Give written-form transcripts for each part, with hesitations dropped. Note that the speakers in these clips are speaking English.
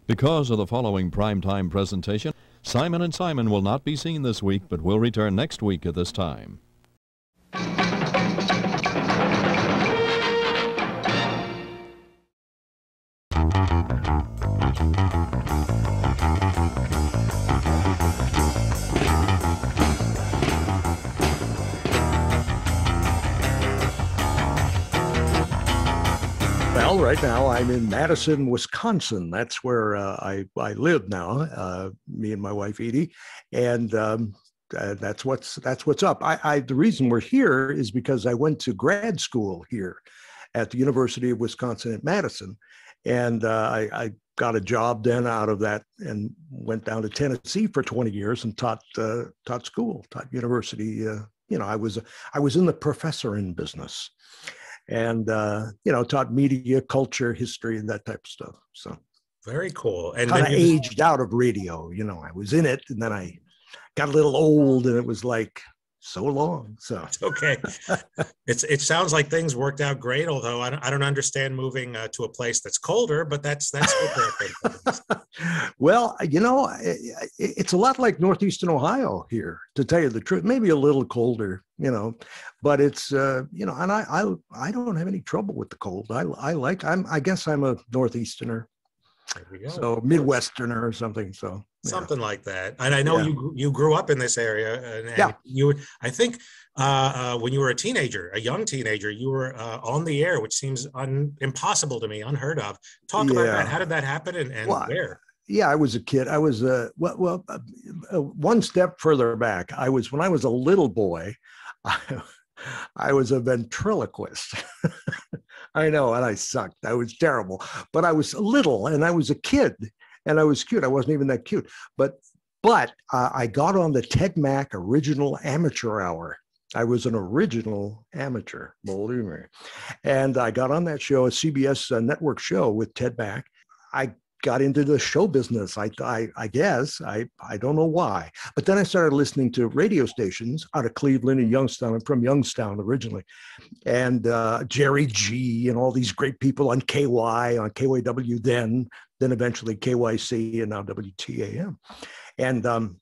Because of the following primetime presentation, Simon and Simon will not be seen this week, but will return next week at this time. Well, right now I'm in Madison, Wisconsin. That's where I live now. Me and my wife Edie, and that's what's up. The reason we're here is because I went to grad school here at the University of Wisconsin at Madison, and I got a job then out of that, and went down to Tennessee for 20 years and taught university. I was in the professoring business. And, taught media, culture, history, and that type of stuff. So very cool. And kind of aged out of radio. I was in it, and then I got a little old, and it was like so long. So okay, it sounds like things worked out great. Although I don't understand moving to a place that's colder, but that's good. Well, it's a lot like Northeastern Ohio here, to tell you the truth. Maybe a little colder, but it's and I don't have any trouble with the cold. I guess I'm a Northeasterner. There we go. So Midwesterner or something. So something like that. And I know you grew up in this area. And you, I think, when you were a young teenager, you were on the air, which seems impossible to me, unheard of. Talk about that. How did that happen, and where? Yeah, I was a kid. I was one step further back. When I was a little boy, I was a ventriloquist. I know, and I sucked. I was terrible, but I was little, and I was a kid, and I was cute. I wasn't even that cute, but I got on the Ted Mack Original Amateur Hour. I was an original amateur, believe me, and I got on that show, a CBS network show with Ted Mack. I got into the show business. I guess I don't know why, but then I started listening to radio stations out of Cleveland and Youngstown. I'm from Youngstown originally, and Jerry G and all these great people on KY, on KYW then eventually KYC, and now WTAM. And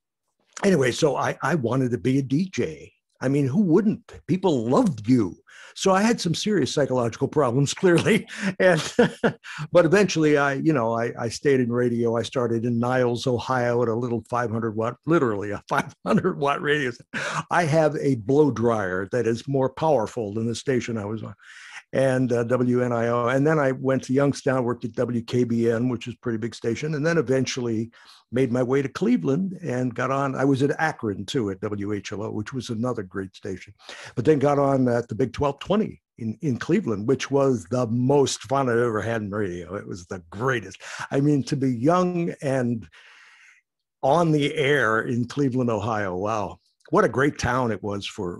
anyway, so I wanted to be a DJ. I mean, who wouldn't? People loved you. So I had some serious psychological problems, clearly. And but eventually I stayed in radio. I started in Niles, Ohio at a little 500 watt, literally a 500 watt radio. I have a blow dryer that is more powerful than the station I was on, and WNIO. And then I went to Youngstown, worked at WKBN, which is a pretty big station. And then eventually made my way to Cleveland and got on. I was at Akron too, at WHLO, which was another great station. But then got on at the Big 1220 in Cleveland, which was the most fun I've ever had in radio. It was the greatest. I mean, to be young and on the air in Cleveland, Ohio, wow. What a great town it was for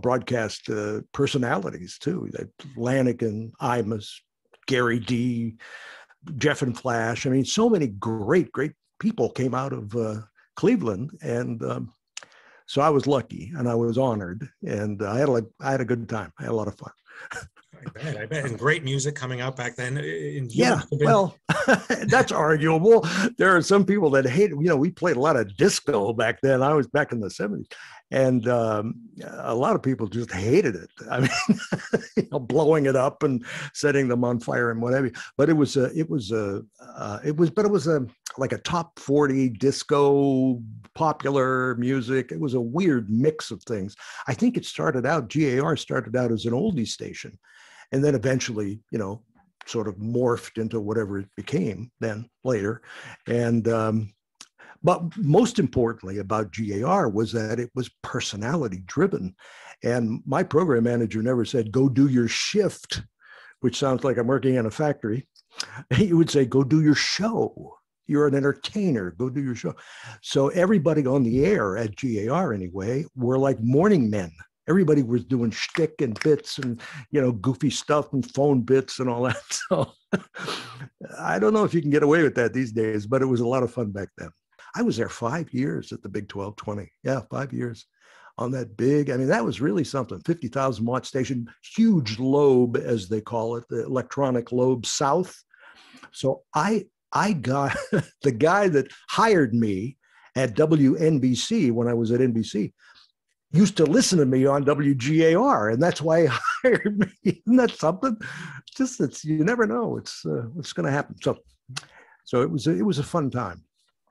broadcast personalities too. Lanigan, Imus, Gary D, Jeff and Flash. I mean, so many great people came out of Cleveland, and so I was lucky, and I was honored, and I had a good time. I had a lot of fun. I bet. And great music coming out back then. Well, that's arguable. There are some people that hate, we played a lot of disco back then. I was back in the 70s. And a lot of people just hated it. I mean, blowing it up and setting them on fire and whatever. But it was like a top 40 disco popular music. It was a weird mix of things. I think GAR started out as an oldies station, and then eventually, sort of morphed into whatever it became then later. And but most importantly about GAR was that it was personality driven. And my program manager never said, go do your shift, which sounds like I'm working in a factory. He would say, go do your show. You're an entertainer, go do your show. So everybody on the air at GAR anyway, were like morning men. Everybody was doing shtick and bits and, goofy stuff and phone bits and all that. So I don't know if you can get away with that these days, but it was a lot of fun back then. I was there 5 years at the Big 1220. Yeah, 5 years on that big. I mean, that was really something. 50,000 watt station, huge lobe, as they call it, the electronic lobe south. So I I got the guy that hired me at WNBC when I was at NBC used to listen to me on WGAR, and that's why he hired me. Isn't that something? Just it's you never know it's what's going to happen. So it was a fun time.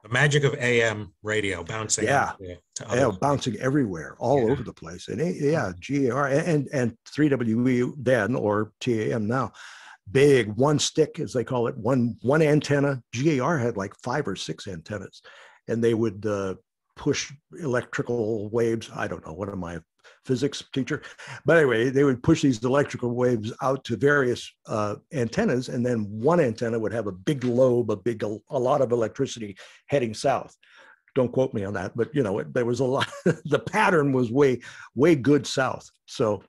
The magic of AM radio bouncing. Yeah, bouncing everywhere, all over the place. And GAR and 3WE then, or TAM now. Big one stick, as they call it, one antenna. GAR had like 5 or 6 antennas, and they would push electrical waves. I don't know, what am I, a physics teacher? But anyway, they would push these electrical waves out to various antennas, and then one antenna would have a big lobe, a lot of electricity heading south. Don't quote me on that, but you know, there was a lot. The pattern was way good south. So.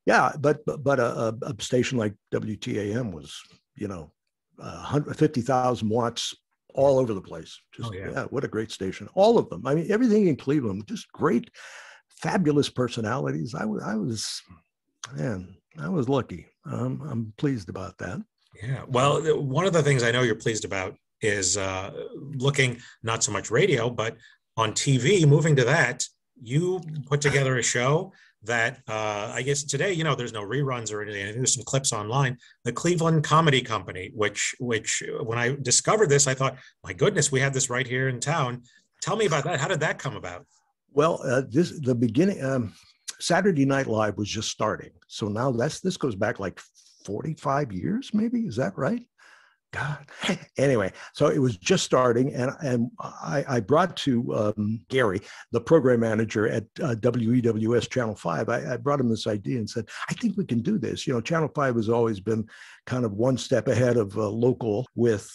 Yeah, but a station like WTAM was, 150,000 watts all over the place. Just what a great station. All of them. I mean, everything in Cleveland, just great, fabulous personalities. I was lucky. I'm pleased about that. Yeah. Well, one of the things I know you're pleased about is looking not so much radio, but on TV. Moving to that, you put together a show that I guess today, there's no reruns or anything. There's some clips online. The Cleveland Comedy Company, which when I discovered this, I thought, my goodness, we have this right here in town. Tell me about that. How did that come about? Well, the beginning, Saturday Night Live was just starting. So now this goes back like 45 years, maybe. Is that right? God. Anyway, so it was just starting, and I brought to Gary, the program manager at WEWS Channel 5, I brought him this idea and said, I think we can do this. Channel 5 has always been kind of one step ahead of local with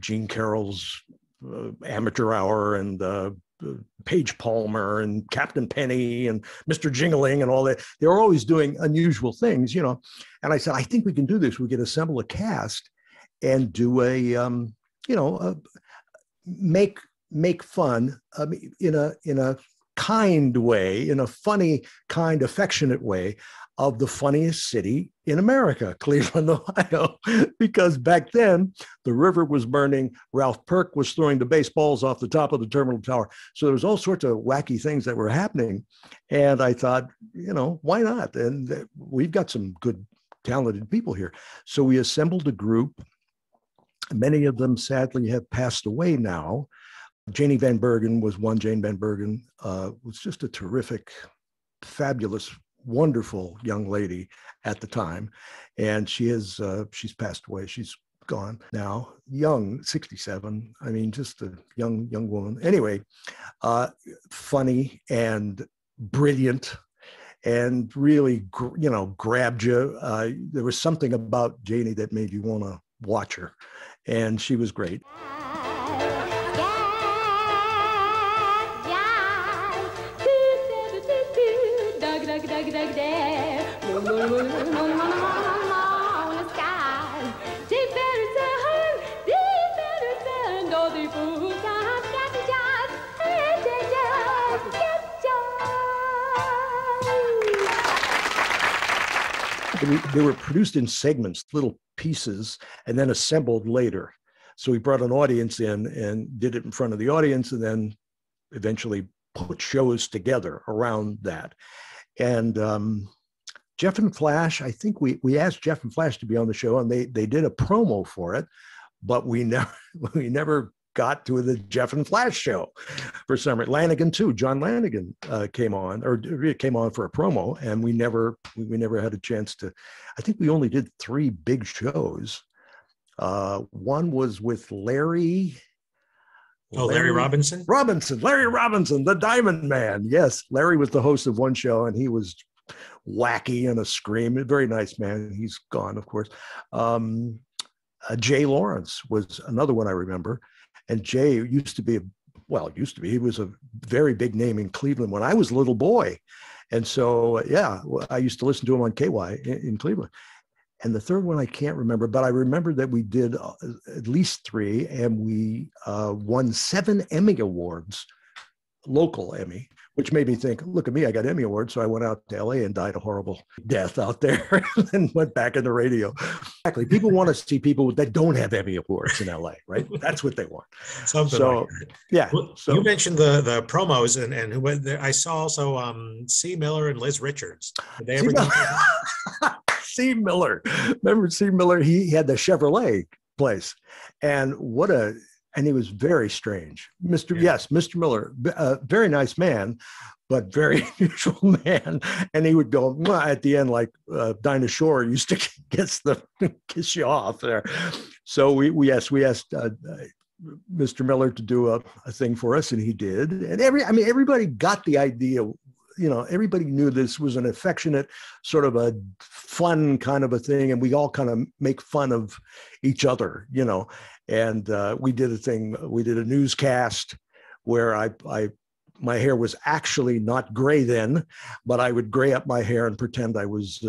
Gene Carroll's Amateur Hour and Paige Palmer and Captain Penny and Mr. Jingling and all that. They were always doing unusual things, And I said, I think we can do this. We can assemble a cast and do make fun in a kind way, in a funny, kind, affectionate way of the funniest city in America, Cleveland, Ohio, because back then the river was burning. Ralph Perk was throwing the baseballs off the top of the terminal tower. So there was all sorts of wacky things that were happening. And I thought, why not? And we've got some good, talented people here. So we assembled a group. Many of them sadly have passed away now. Janie Van Bergen was one. Jane Van Bergen was just a terrific, fabulous, wonderful young lady at the time. And she's passed away. She's gone now, young, 67. I mean, just a young woman. Anyway, funny and brilliant and really, grabbed you. There was something about Janie that made you want to watch her. And she was great. They were produced in segments, little pieces, and then assembled later. So we brought an audience in and did it in front of the audience, and then eventually put shows together around that. And Jeff and Flash, I think we asked Jeff and Flash to be on the show, and they did a promo for it, but we never got to the Jeff and Flash show for some reason. Lanigan too. John Lanigan came on for a promo, and we never had a chance to. I think we only did 3 big shows. One was with Larry Robinson? Larry Robinson, the Diamond Man. Yes, Larry was the host of one show, and he was wacky and a scream. A very nice man. He's gone, of course. Jay Lawrence was another one I remember. And Jay used to be, he was a very big name in Cleveland when I was a little boy. And so, I used to listen to him on KY in Cleveland. And the third one I can't remember, but I remember that we did at least 3, and we won 7 Emmy Awards, local Emmy, which made me think, look at me, I got Emmy Awards. So I went out to LA and died a horrible death out there and went back into radio. Exactly. People want to see people that don't have Emmy Awards in LA, right? That's what they want. Something so, like that. Yeah. Well, so, you mentioned the promos, and who I saw also C. Miller and Liz Richards. Did they ever do C. Miller. Remember C. Miller? He had the Chevrolet place. And he was very strange. Mr. Miller, very nice man, but very unusual man. And he would go at the end, like Dinah Shore used to kiss you off there. So we asked Mr. Miller to do a thing for us, and he did. And everybody got the idea. Everybody knew this was an affectionate, sort of a fun kind of a thing, and we all kind of make fun of each other, And we did a newscast where my hair was actually not gray then, but I would gray up my hair and pretend I was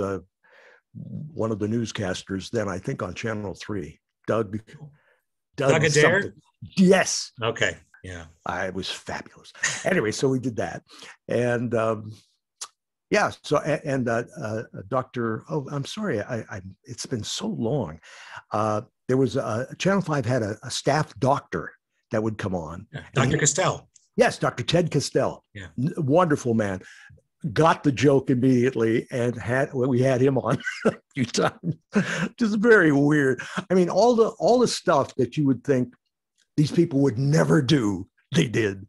one of the newscasters then, I think on Channel 3. Doug Adair? Yes. Okay. Yeah. I was fabulous. Anyway, so we did that. And Dr. Oh, I'm sorry. It's been so long. There was Channel 5 had a staff doctor that would come on. Yeah. Dr. Castell. Yes, Dr. Ted Castell. Yeah. Wonderful man. Got the joke immediately and we had him on a few times. Just very weird. I mean, all the stuff that you would think these people would never do, they did.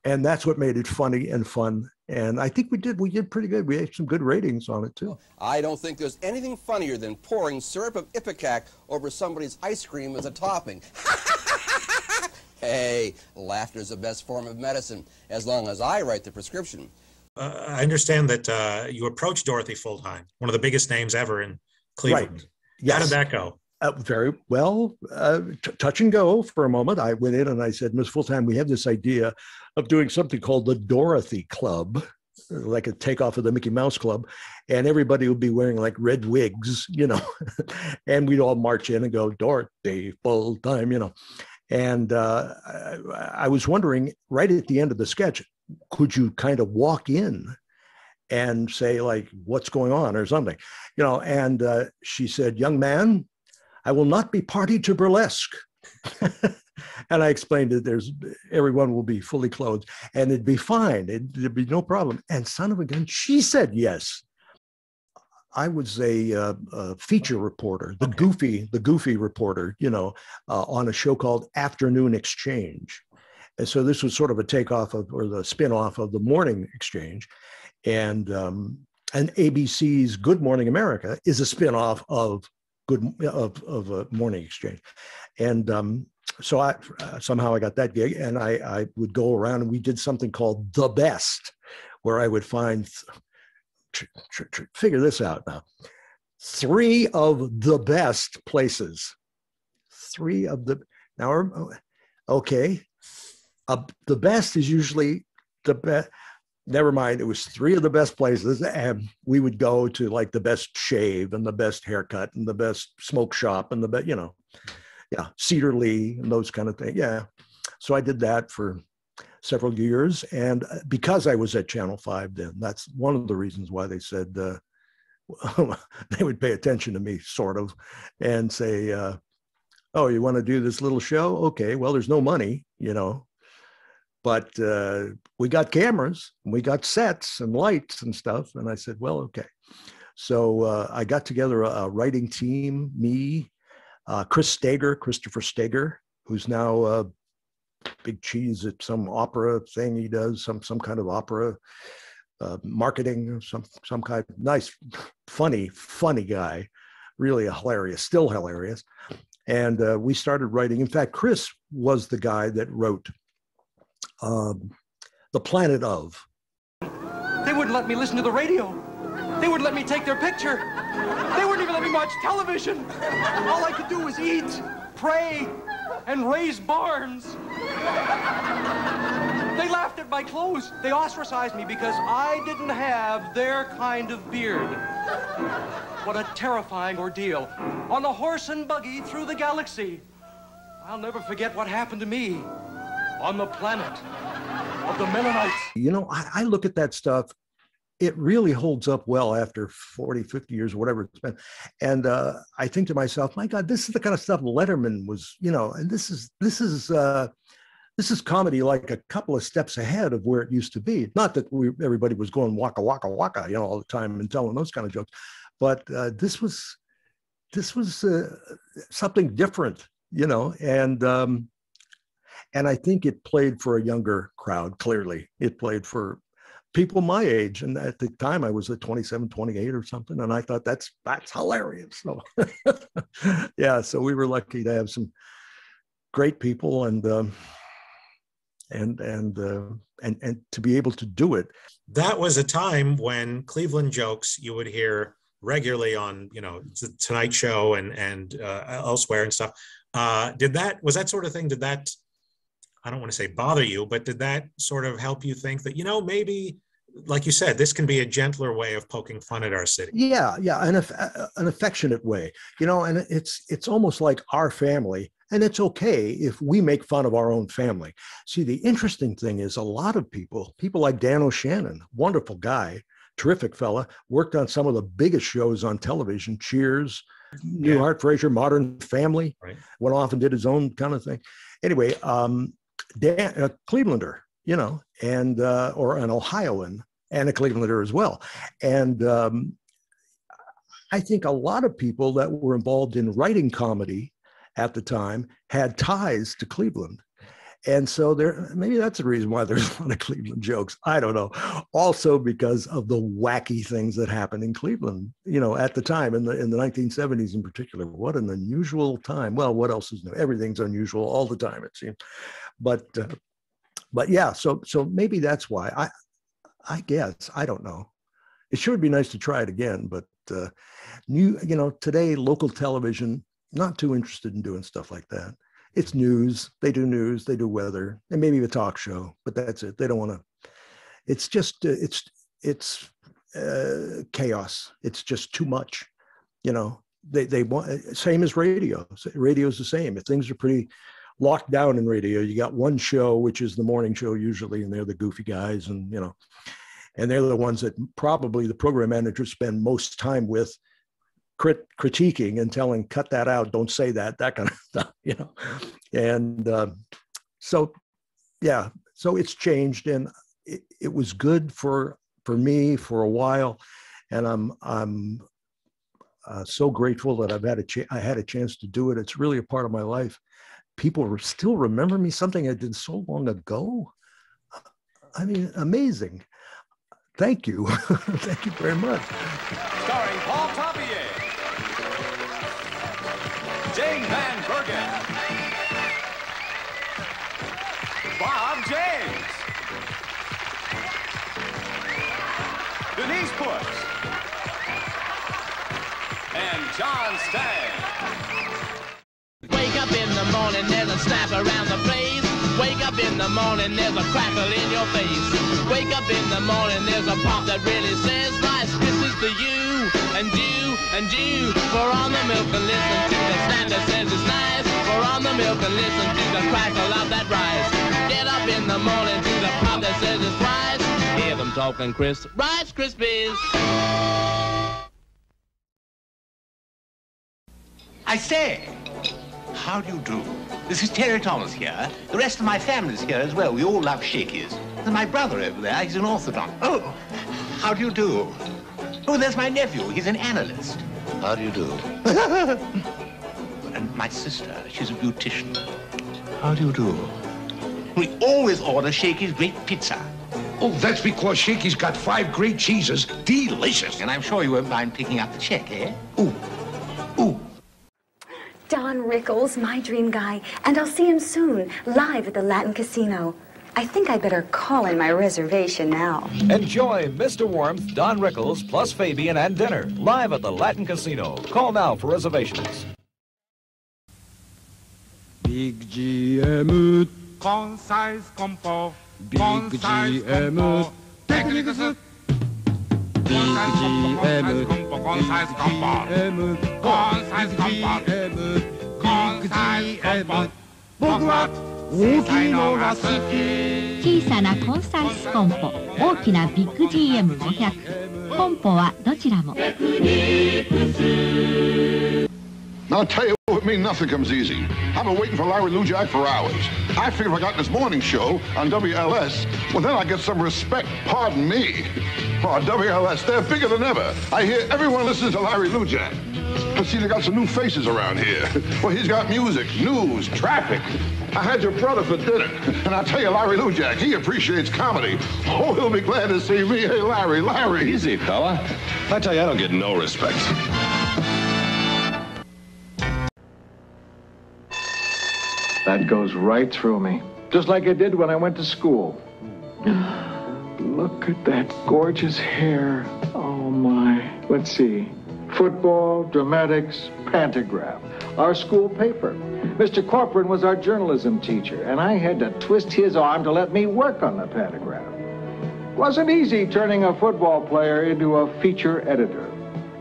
And that's what made it funny and fun. And I think we did pretty good. We had some good ratings on it too. I don't think there's anything funnier than pouring syrup of Ipecac over somebody's ice cream as a topping. Hey, laughter's the best form of medicine, as long as I write the prescription. I understand that you approached Dorothy full-time, one of the biggest names ever in Cleveland. Right. Yes. How did that go? Very well, touch and go for a moment. I went in and I said, Ms. Fulltime, we have this idea of doing something called the Dorothy Club, like a takeoff of the Mickey Mouse Club. And everybody would be wearing like red wigs, and we'd all march in and go, Dorothy Fulltime, And I was wondering, right at the end of the sketch, could you kind of walk in and say, like, what's going on or something? And she said, young man, I will not be party to burlesque. And I explained that everyone will be fully clothed and it'd be fine. There'd be no problem. And son of a gun, she said yes. I was a feature reporter, the goofy reporter, on a show called Afternoon Exchange. And so this was sort of a takeoff or the spinoff of the Morning Exchange. And ABC's Good Morning America is a spinoff of Morning Exchange. And so I somehow I got that gig, and I would go around and we did something called The Best, where I would find, figure this out now, 3 of the best places. 3 of the, now, okay. The best is usually the best. Never mind, it was 3 of the best places, and we would go to like the best shave and the best haircut and the best smoke shop and the best, Cedar Lee and those kind of things. Yeah. So I did that for several years. And because I was at Channel 5 then, that's one of the reasons why they said they would pay attention to me, sort of, and say, oh, you want to do this little show? Okay, well, there's no money, but we got cameras, and we got sets and lights and stuff. And I said, well, okay. So I got together a writing team, me, Christopher Steger, who's now big cheese at some opera thing he does, some kind of opera marketing, some kind of nice, funny guy, really still hilarious. And we started writing. In fact, Chris was the guy that wrote The Planet of. They wouldn't let me listen to the radio. They wouldn't let me take their picture. They wouldn't even let me watch television. All I could do was eat, pray, and raise barns. They laughed at my clothes. They ostracized me because I didn't have their kind of beard. What a terrifying ordeal. On a horse and buggy through the galaxy. I'll never forget what happened to me on the planet of the Mennonites. You know, I look at that stuff. It really holds up well after 40, 50 years, or whatever it's been. And I think to myself, my God, this is the kind of stuff Letterman was, you know, and this is comedy like a couple of steps ahead of where it used to be. Not that everybody was going waka, waka, waka, you know, all the time and telling those kind of jokes, but this was something different, you know, and I think it played for a younger crowd. Clearly it played for people my age. And at the time I was at 27, 28 or something. And I thought that's hilarious. So yeah, so we were lucky to have some great people and to be able to do it. That was a time when Cleveland jokes you would hear regularly on, you know, the Tonight Show and elsewhere and stuff. Was that sort of thing? Did that, I don't want to say bother you, but did that sort of help you think that, you know, maybe, like you said, this can be a gentler way of poking fun at our city? Yeah, an affectionate way, you know, and it's almost like our family. And it's okay if we make fun of our own family. See, the interesting thing is a lot of people like Dan O'Shannon, wonderful guy, terrific fella, worked on some of the biggest shows on television, Cheers, Newhart, Frasier, Modern Family, right. Went off and did his own kind of thing. Anyway, Dan, a Clevelander, you know, and or an Ohioan and a Clevelander as well. And I think a lot of people that were involved in writing comedy at the time had ties to Cleveland. And so maybe that's the reason why there's a lot of Cleveland jokes. I don't know. Also because of the wacky things that happened in Cleveland, you know, at the time in the 1970s in particular. What an unusual time. Well, what else is new? Everything's unusual all the time, it seems. But yeah, so maybe that's why. I guess, I don't know. It sure would be nice to try it again, but you know, today local television, not too interested in doing stuff like that. It's news, they do weather, and maybe a talk show, but that's it. They don't want to, it's just, it's chaos. It's just too much, you know. They want, same as radio. Radio's the same. If things are pretty locked down in radio, you got one show, which is the morning show usually, and they're the goofy guys, and, you know, and they're the ones that probably the program managers spend most time with, critiquing and telling, cut that out, don't say that kind of stuff, you know. And so it's changed, and it was good for me for a while, and I'm so grateful that I had a chance to do it. It's really a part of my life. People still remember me, something I did so long ago. I mean, amazing. Thank you. Thank you very much. Starring Paul Tapier, Jane Van Bergen, Bob James, Denise Puss, and John Stagg. Wake up in the morning, there's a snap around the place. Wake up in the morning, there's a crackle in your face. Wake up in the morning, there's a pop that really says Rice Krispies to you and you and you. Pour on the milk and listen to the snap that says it's nice. Pour on the milk and listen to the crackle of that rice. Get up in the morning to the pop that says it's Rice. Hear them talking Rice Krispies. I say, how do you do? This is Terry Thomas here. The rest of my family's here as well. We all love Shakey's. There's my brother over there. He's an orthodontist. Oh, how do you do? Oh, there's my nephew. He's an analyst. How do you do? And my sister, she's a beautician. How do you do? We always order Shakey's great pizza. Oh, that's because Shakey's got 5 great cheeses. Delicious. And I'm sure you won't mind picking up the check, eh? Ooh. Ooh. Don Rickles, my dream guy, and I'll see him soon, live at the Latin Casino. I think I better call in my reservation now. Enjoy Mr. Warmth, Don Rickles, plus Fabian and dinner, live at the Latin Casino. Call now for reservations. Big GM. Concise compo. Big GM. Technical soup. Big GM. Concise compo. Concise compo. Concise compo. Bourgeois. 大きいのが好き。小さなコンサルスコンポ、大きなビッグ GM500。コンポはどちらも。Now, I'll tell you what, me, nothing comes easy. I've been waiting for Larry Lujak for hours. I figured if I got this morning show on WLS, well, then I'd get some respect. Pardon me. Oh, WLS, they're bigger than ever. I hear everyone listens to Larry Lujak. But see, they got some new faces around here. Well, he's got music, news, traffic. I had your brother for dinner, and I tell you, Larry Lujak, he appreciates comedy. Oh, he'll be glad to see me. Hey, Larry. Easy, fella. I tell you, I don't get no respect. That goes right through me, just like it did when I went to school. Look at that gorgeous hair. Oh, my. Let's see. Football, dramatics, pantograph. Our school paper. Mr. Corcoran was our journalism teacher, and I had to twist his arm to let me work on the pantograph. Wasn't easy turning a football player into a feature editor,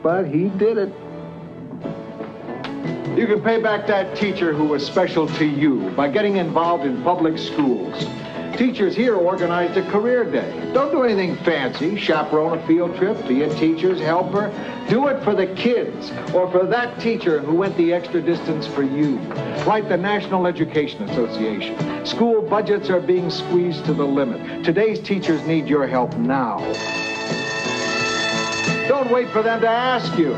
but he did it. You can pay back that teacher who was special to you by getting involved in public schools. Teachers here organized a career day. Don't do anything fancy. Chaperone a field trip, be a teacher's helper. Do it for the kids or for that teacher who went the extra distance for you. Like the National Education Association. School budgets are being squeezed to the limit. Today's teachers need your help now. Don't wait for them to ask you.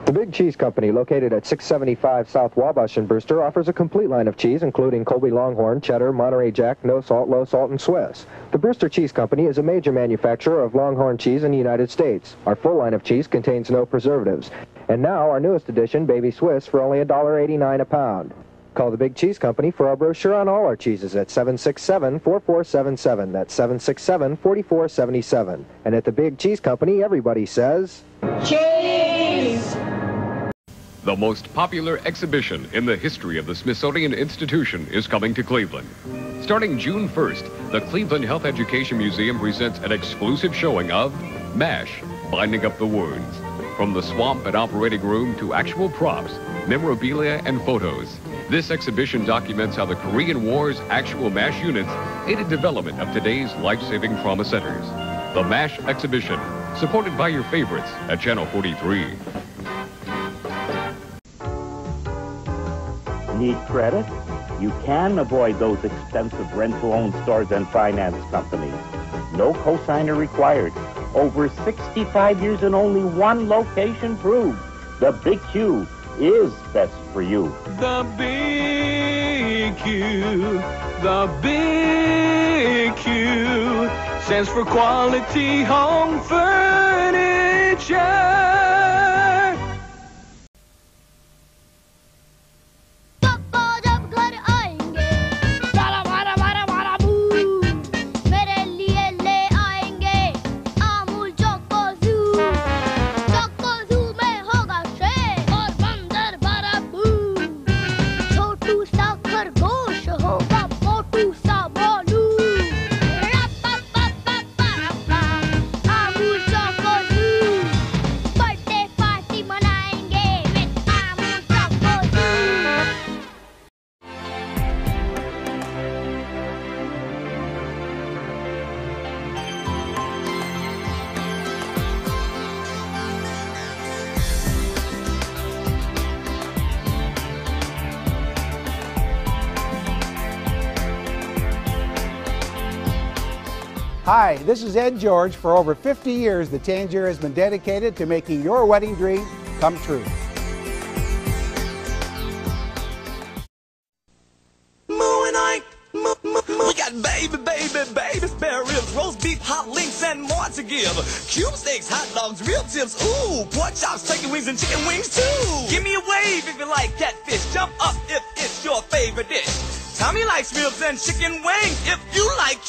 The Big Cheese Company, located at 675 South Wabash in Brewster, offers a complete line of cheese, including Colby Longhorn, Cheddar, Monterey Jack, No Salt, Low Salt, and Swiss. The Brewster Cheese Company is a major manufacturer of Longhorn cheese in the United States. Our full line of cheese contains no preservatives. And now, our newest edition, Baby Swiss, for only $1.89 a pound. Call the Big Cheese Company for our brochure on all our cheeses at 767-4477. That's 767-4477. And at the Big Cheese Company, everybody says... Cheese! The most popular exhibition in the history of the Smithsonian Institution is coming to Cleveland. Starting June 1st, the Cleveland Health Education Museum presents an exclusive showing of MASH, Binding Up the Wounds. From the swamp and operating room to actual props, memorabilia, and photos. This exhibition documents how the Korean War's actual MASH units aided development of today's life-saving trauma centers. The MASH exhibition, supported by your favorites at Channel 43. Need credit? You can avoid those expensive rent-to-own stores and finance companies. No cosigner required. Over 65 years and only one location proved. The Big Q is best for you. The Big Q, the Big Q stands for quality home furniture. Hi, this is Ed George. For over 50 years, the Tangier has been dedicated to making your wedding dream come true. We got baby spare ribs, roast beef, hot links, and more to give. Cube steaks, hot dogs, real tips, ooh, pork chops, turkey wings, and chicken wings too. Give me a wave if you like catfish. Jump up if it's your favorite dish. Tommy likes ribs and chicken wings. If you like